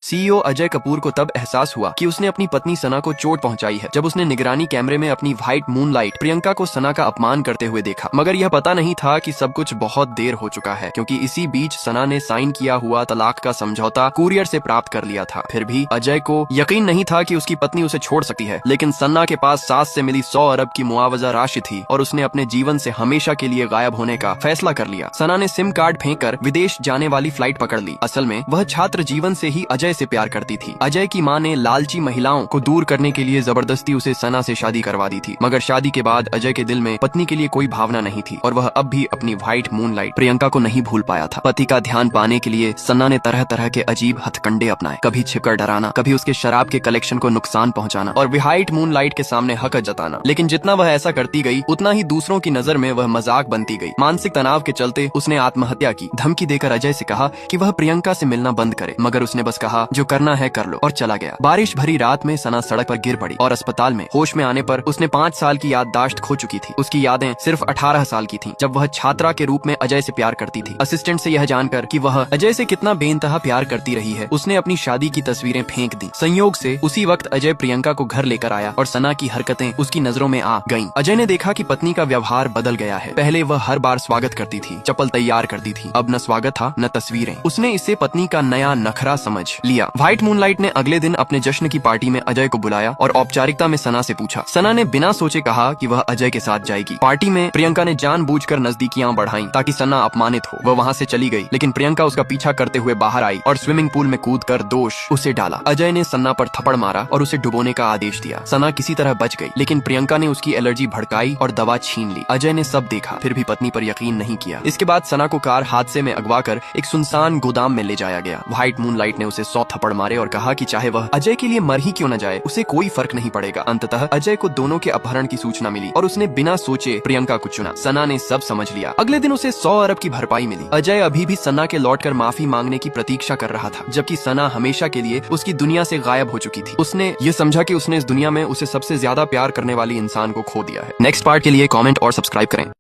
CEO Ajay Kapoor को तब एहसास हुआ कि उसने अपनी पत्नी सना को चोट पहुंचाई है जब उसने निगरानी कैमरे में अपनी व्हाइट मूनलाइट प्रियंका को सना का अपमान करते हुए देखा। मगर यह पता नहीं था कि सब कुछ बहुत देर हो चुका है, क्योंकि इसी बीच सना ने साइन किया हुआ तलाक का समझौता कुरियर से प्राप्त कर लिया था। फिर भी अजय को यकीन नहीं था कि उसकी पत्नी उसे छोड़ सकती है, लेकिन सना के पास सास से मिली 100 अरब की मुआवजा राशि थी और उसने अपने जीवन से हमेशा के लिए गायब होने का फैसला कर लिया। सना ने सिम कार्ड फेंककर विदेश जाने वाली फ्लाइट पकड़ ली। असल में वह छात्र जीवन से ही अजय से प्यार करती थी। अजय की मां ने लालची महिलाओं को दूर करने के लिए जबरदस्ती उसे सना से शादी करवा दी थी। मगर शादी के बाद अजय के दिल में पत्नी के लिए कोई भावना नहीं थी और वह अब भी अपनी व्हाइट मूनलाइट प्रियंका को नहीं भूल पाया था। पति का ध्यान पाने के लिए सना ने तरह तरह के अजीब हथकंडे अपनाए, कभी छिपकर डराना, कभी उसके शराब के कलेक्शन को नुकसान पहुंचाना और व्हाइट मूनलाइट के सामने हक जताना। लेकिन जितना वह ऐसा करती गई उतना ही दूसरों की नजर में वह मजाक बनती गई। मानसिक तनाव के चलते उसने आत्महत्या की। धमकी देकर अजय से कहा कि वह प्रियंका से मिलना बंद करे, मगर उसने बस कहा जो करना है कर लो और चला गया। बारिश भरी रात में सना सड़क पर गिर पड़ी और अस्पताल में होश में आने पर उसने 5 साल की याददाश्त खो चुकी थी। उसकी यादें सिर्फ 18 साल की थीं, जब वह छात्रा के रूप में अजय से प्यार करती थी। असिस्टेंट से यह जानकर कि वह अजय से कितना बेइंतहा प्यार करती रही है, उसने अपनी शादी की तस्वीरें फेंक दी। संयोग से उसी वक्त अजय प्रियंका को घर लेकर आया और सना की हरकतें उसकी नजरों में आ गईं। अजय ने देखा कि पत्नी का व्यवहार बदल गया है। पहले वह हर बार स्वागत करती थी, चप्पल तैयार करती थी, अब न स्वागत था न तस्वीरें। उसने इसे पत्नी का नया नखरा समझ लिया। व्हाइट मूनलाइट ने अगले दिन अपने जश्न की पार्टी में अजय को बुलाया और औपचारिकता में सना से पूछा। सना ने बिना सोचे कहा कि वह अजय के साथ जाएगी। पार्टी में प्रियंका ने जानबूझकर नजदीकियां बढ़ाईं ताकि सना अपमानित हो। वह वहां से चली गई, लेकिन प्रियंका उसका पीछा करते हुए बाहर आई और स्विमिंग पूल में कूदकर दोष उसे डाला। अजय ने सना पर थप्पड़ मारा और उसे डुबोने का आदेश दिया। सना किसी तरह बच गई, लेकिन प्रियंका ने उसकी एलर्जी भड़काई और दवा छीन ली। अजय ने सब देखा, फिर भी पत्नी पर यकीन नहीं किया। इसके बाद सना को कार हादसे में अगवा कर एक सुनसान गोदाम में ले जाया गया। व्हाइट मूनलाइट ने उसे 100 थप्पड़ मारे और कहा कि चाहे वह अजय के लिए मर ही क्यों न जाए, उसे कोई फर्क नहीं पड़ेगा। अंततः अजय को दोनों के अपहरण की सूचना मिली और उसने बिना सोचे प्रियंका को चुना। सना ने सब समझ लिया। अगले दिन उसे 100 अरब की भरपाई मिली। अजय अभी भी सना के लौटकर माफी मांगने की प्रतीक्षा कर रहा था, जबकि सना हमेशा के लिए उसकी दुनिया से गायब हो चुकी थी। उसने ये समझा कि उसने इस दुनिया में उसे सबसे ज्यादा प्यार करने वाली इंसान को खो दिया है। नेक्स्ट पार्ट के लिए कमेंट और सब्सक्राइब करें।